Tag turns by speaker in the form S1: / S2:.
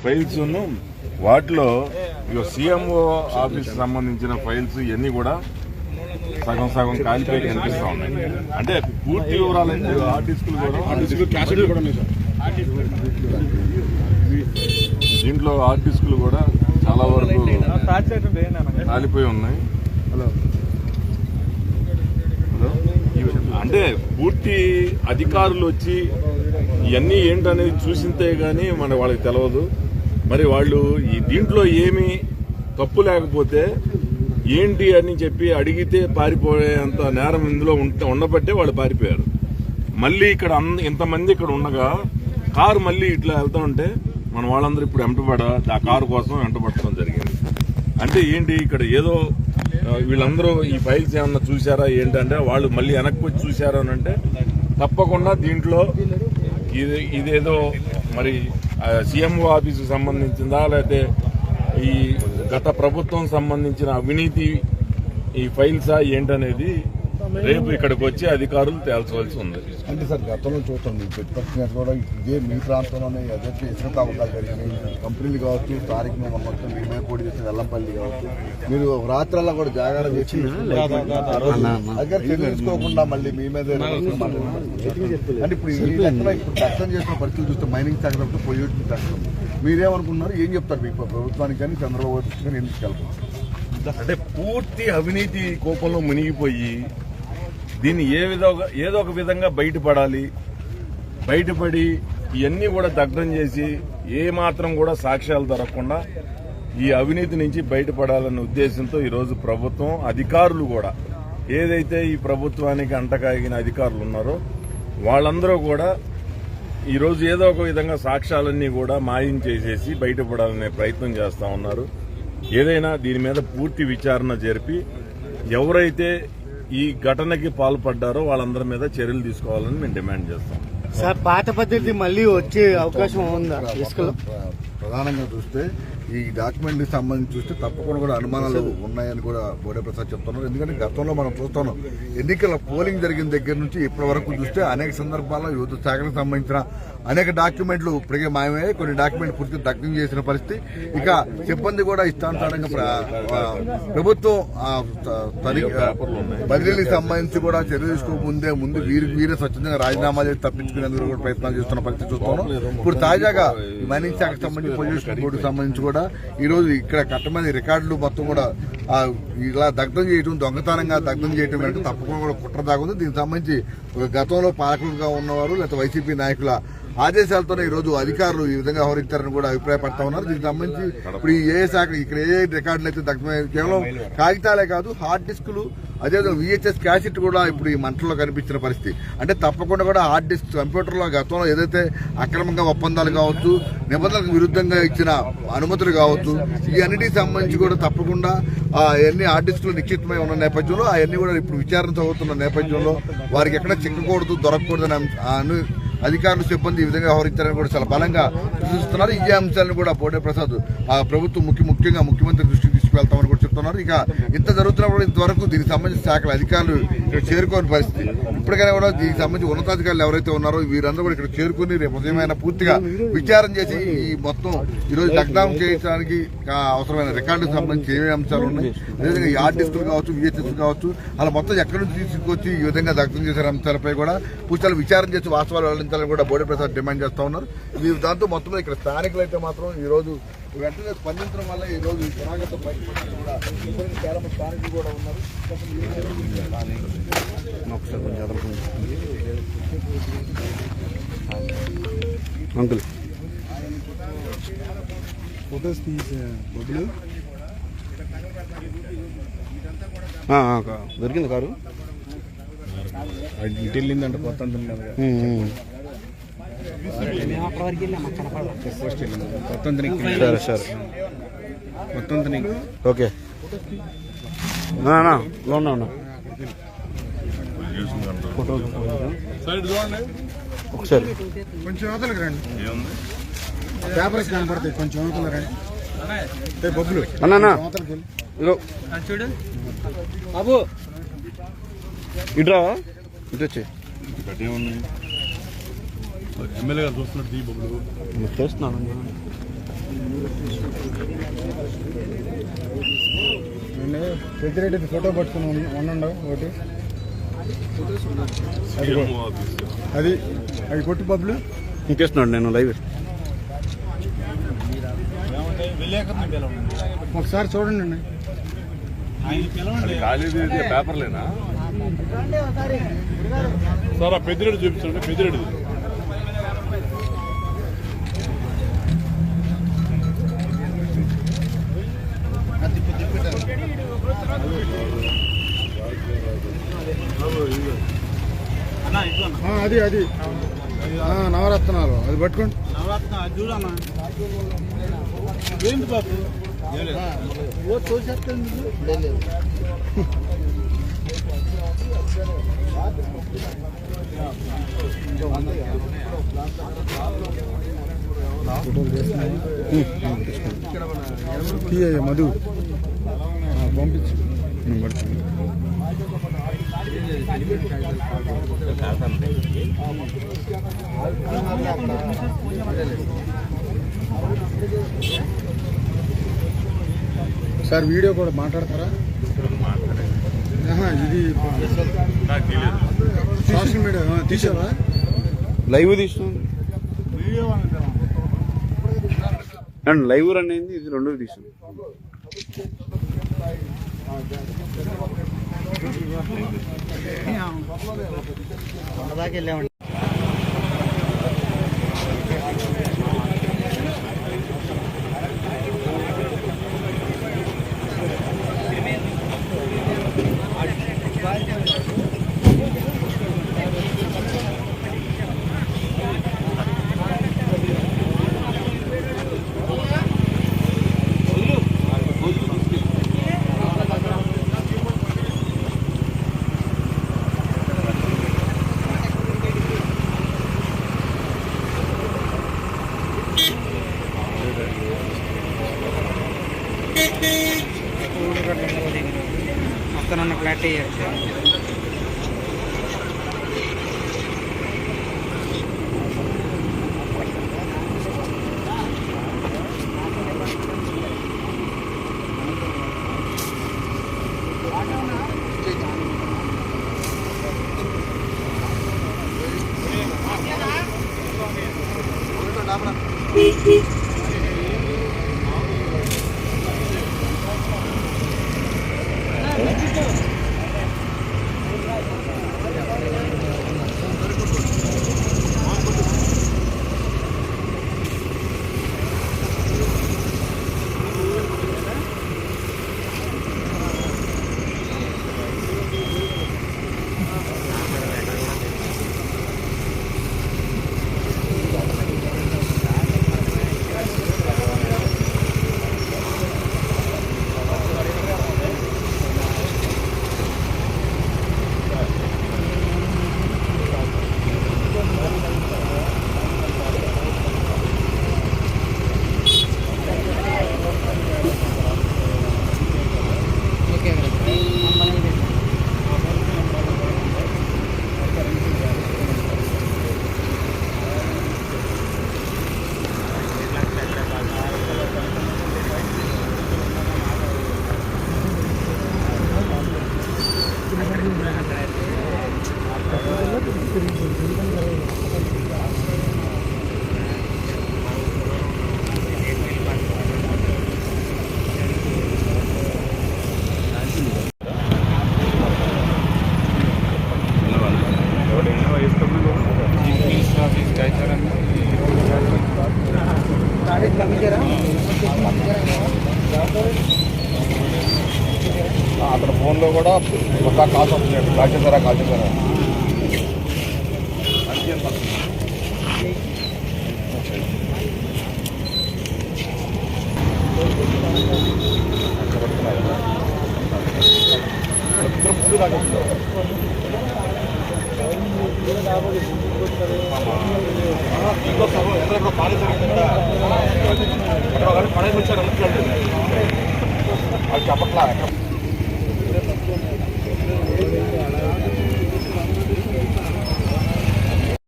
S1: Files వాటిలో CMO office సంబంధించిన files ఇవన్నీ కూడా సగం సగం కాలిపోయి కనిపిస్తా ఉన్నాయి. అంటే పూర్తి వివరాలు అయితే హార్డ్ డిస్కులు కూడా దీంట్లో హార్డ్ డిస్కులు కూడా చాలా వరకు కాలిపోయి ఉన్నాయి. అంటే పూర్తి అధికారులు వచ్చి ఇవన్నీ ఏంటనేది చూసింతే గానీ వాళ్ళకి తెలియదు. మరి వాళ్ళు ఈ దీంట్లో ఏమి తప్పు లేకపోతే ఏంటి అని చెప్పి అడిగితే పారిపోయేంత నేరం ఇందులో ఉండబట్టే వాళ్ళు పారిపోయారు. మళ్ళీ ఇక్కడ ఇంతమంది ఇక్కడ ఉండగా కారు మళ్ళీ ఇట్లా వెళ్తా ఉంటే వాళ్ళందరూ ఇప్పుడు ఆ కారు కోసం వెంటబడటం జరిగింది. అంటే ఏంటి ఇక్కడ ఏదో వీళ్ళందరూ ఈ ఫైల్స్ ఏమన్నా చూసారా ఏంటంటే వాళ్ళు మళ్ళీ వెనక్కి వచ్చి చూసారా అని అంటే తప్పకుండా దీంట్లో ఇదేదో మరి సీఎంఓ ఆఫీసుకు సంబంధించిందా లేకపోతే ఈ గత ప్రభుత్వం సంబంధించిన అవినీతి ఈ ఫైల్సా ఏంటనేది రేపు ఇక్కడికి వచ్చి అధికారులు తేల్చవలసి ఉంది.
S2: అంటే సార్ గతంలో చూస్తుంది ప్రతిపక్ష కూడా ఇదే మీ ప్రాంతంలోనే ఏదైతే ఇసుక అవకాశం జరిగింది కంపెనీలు కావచ్చు స్థానిక మొత్తం మేమే కూడా చేసిన వెల్లంపల్లి కావచ్చు మీరు రాత్రల్లా కూడా జాగ్రత్త చేసి దగ్గర తెలుసుకోకుండా మళ్ళీ మీ మీద అంటే ఇప్పుడు ఈ లెక్కలో ఇప్పుడు కష్టం చేసిన పరిస్థితులు చూస్తే మైనింగ్ శాఖ పొల్యూషన్ కష్టం మీరేమనుకున్నారు ఏం చెప్తారు మీకు ప్రభుత్వానికి కానీ చంద్రబాబు కానీ ఎందుకు కలుపుతారు?
S1: అంటే పూర్తి అవినీతి కోపంలో మునిగిపోయి దీన్ని ఏదో ఒక విధంగా బయటపడి ఇవన్నీ కూడా దగ్ధం చేసి ఏ మాత్రం కూడా సాక్ష్యాలు దొరకకుండా ఈ అవినీతి నుంచి బయటపడాలనే ఉద్దేశంతో ఈరోజు ప్రభుత్వం అధికారులు కూడా ఏదైతే ఈ ప్రభుత్వానికి అంటకాగిన అధికారులు ఉన్నారో వాళ్ళందరూ కూడా ఈరోజు ఏదో ఒక విధంగా సాక్ష్యాలన్నీ కూడా మాయం చేసేసి బయటపడాలనే ప్రయత్నం చేస్తా ఉన్నారు. ఏదైనా దీని మీద పూర్తి విచారణ జరిపి ఎవరైతే ఈ ఘటనకి పాల్పడ్డారో వాళ్ళందరి మీద చర్యలు తీసుకోవాలని మేము డిమాండ్ చేస్తాం.
S3: సార్ పాత పద్ధతి మళ్ళీ వచ్చే అవకాశం ఉందా?
S2: ప్రధానంగా చూస్తే ఈ డాక్యుమెంట్ కి సంబంధించి చూస్తే తప్పకుండా కూడా అనుమానాలు ఉన్నాయని కూడా బోడే ప్రసాద్ చెప్తున్నారు. ఎందుకంటే గతంలో మనం చూస్తున్నాం ఎన్నికల పోలింగ్ జరిగిన దగ్గర నుంచి ఇప్పటి వరకు చూస్తే అనేక సందర్భాల్లో యువత శాఖలకు సంబంధించిన అనేక డాక్యుమెంట్లు ఇప్పటికే మాయమయ్యాయి. కొన్ని డాక్యుమెంట్లు పూర్తి దగ్ధం చేసిన పరిస్థితి. ఇక సిబ్బంది కూడా ఇష్టానుసారంగా ప్రభుత్వం బదిలీకి సంబంధించి కూడా చర్య తీసుకోకముందే వీరే స్వచ్ఛందంగా రాజీనామా చేసి తప్పించుకునేందుకు కూడా ప్రయత్నాలు చేస్తున్న పరిస్థితి చూస్తున్నాం. ఇప్పుడు తాజాగా మైనింగ్ శాఖకు సంబంధించి పొల్యూషన్ బోర్డుకు సంబంధించి కూడా ఈ రోజు ఇక్కడ కట్టమని రికార్డులు మొత్తం కూడా ఇలా దగ్ధం చేయడం దొంగతనంగా దగ్ధం చేయడం అంటే తప్పకుండా కూడా కుట్ర దాగుంది. దీనికి సంబంధించి గతంలో పాలకులుగా ఉన్నవారు లేకపోతే వైసీపీ నాయకుల ఆదేశాలతోనే ఈ రోజు అధికారులు ఈ విధంగా వ్యవహరించారని కూడా అభిప్రాయపడతా ఉన్నారు. దీనికి సంబంధించి ఇప్పుడు ఏ శాఖ ఇక్కడ ఏ రికార్డులు అయితే దగ్ధమయ్యే కేవలం కాగితాలే కాదు హార్డ్ డిస్కులు అదేవిధంగా VHS క్యాసెట్ కూడా ఇప్పుడు ఈ మంటల్లో కనిపించిన పరిస్థితి. అంటే తప్పకుండా కూడా హార్డ్ డిస్క్ కంప్యూటర్లో గతంలో ఏదైతే అక్రమంగా ఒప్పందాలు కావచ్చు నిబంధనలకు విరుద్ధంగా ఇచ్చిన అనుమతులు కావచ్చు ఈ అన్నిటికి సంబంధించి కూడా తప్పకుండా అవన్నీ హార్డ్ డిస్కులు నిశ్చితమై ఉన్న నేపథ్యంలో అవన్నీ కూడా ఇప్పుడు విచారణ చదువుతున్న నేపథ్యంలో వారికి ఎక్కడ చిక్కకూడదు దొరకకూడదని అధికారులు సిబ్బంది ఈ విధంగా వ్యవహరించారని కూడా చాలా బలంగా సూచిస్తున్నారు. ఈ అంశాలను కూడా బోడే ప్రసాద్ ప్రభుత్వం ముఖ్యంగా ముఖ్యమంత్రి దృష్టికి తీసుకువెళ్తామని కూడా చెప్తున్నారు. ఇక ఇంత జరుగుతున్నప్పుడు ఇంతవరకు దీనికి సంబంధించిన శాఖల అధికారులు ఇక్కడ చేరుకోని పరిస్థితి. ఇప్పటికైనా కూడా దీనికి సంబంధించి ఉన్నతాధికారులు ఎవరైతే ఉన్నారో వీరందరూ కూడా ఇక్కడ చేరుకుని రేపు ఉదయమైన పూర్తిగా విచారణ చేసి ఈ మొత్తం ఈరోజు దగ్ధం చేయడానికి అవసరమైన రికార్డుకు సంబంధించి ఏమేమి అంశాలు ఉన్నాయి అదేవిధంగా ఈ హార్డ్ డిస్కులు కావచ్చు VHS కావచ్చు అలా మొత్తం ఎక్కడి నుంచి తీసుకొచ్చి ఈ విధంగా దగ్ధం చేసే అంశాలపై కూడా పూర్తిగా విచారణ చేసి వాస్తవాలు వెల్లడించాలని కూడా బోడే ప్రసాద్ డిమాండ్ చేస్తా ఉన్నారు. దాంతో మొత్తం ఇక్కడ స్థానికులు అయితే మాత్రం ఈ రోజు వెంటనే స్పందించడం వల్ల ఈ రోజు పురాగత చాలా మంది స్థానికులు కూడా ఉన్నారు.
S3: అంకుల్
S4: ఫోటోస్ తీసే బొబ్బులు
S3: దొరికింది కారు
S4: ఇటు వెళ్ళిందంట కొత్త
S3: సరే
S4: మొత్తం
S3: ఓకే ఉన్నా ఒకసారి
S4: కొంచెం అవతలకి రండి పేపర్స్ కనపడతాయి కొంచెం అవతల రండి బొబ్బులు
S3: అన్నా
S4: చూడు
S3: బాబు ఇటు వచ్చి
S1: ఎమ్మెల్యే గారు చూస్తున్నట్టు దీపములు
S3: చేస్తున్నాను.
S4: పెద్దిరెడ్డి ఫోటో పట్టుకుని ఉండండి ఒకటి. అది అది కొట్టు పబ్లు
S3: ఇంకేస్తున్నాడు నేను లైవ్.
S4: ఒకసారి చూడండి.
S1: పేపర్లేనా సార్? ఆ పెద్దిరెడ్డి చూపించండి. పెద్దిరెడ్డి
S4: అది అది నవరత్నాలు అది పట్టుకోండి.
S3: ఏంటి బాబు
S4: మధు పంపించు. సార్ వీడియో కూడా మాట్లాడతారా? ఇది సోషల్ మీడియా తీసావా?
S3: లైవ్ తీస్తుంది అండ్ లైవ్ రన్ అయింది. ఇది రెండు తీస్తుంది.
S4: దాకా వెళ్ళామండి.
S5: మొత్తం ఫ్లాట్ అయ్యారు.
S2: అతని ఫోన్లో కూడా ఒక కాల్స్ వస్తున్నాయి. కాల్ చేశారా చెప్పట్లా.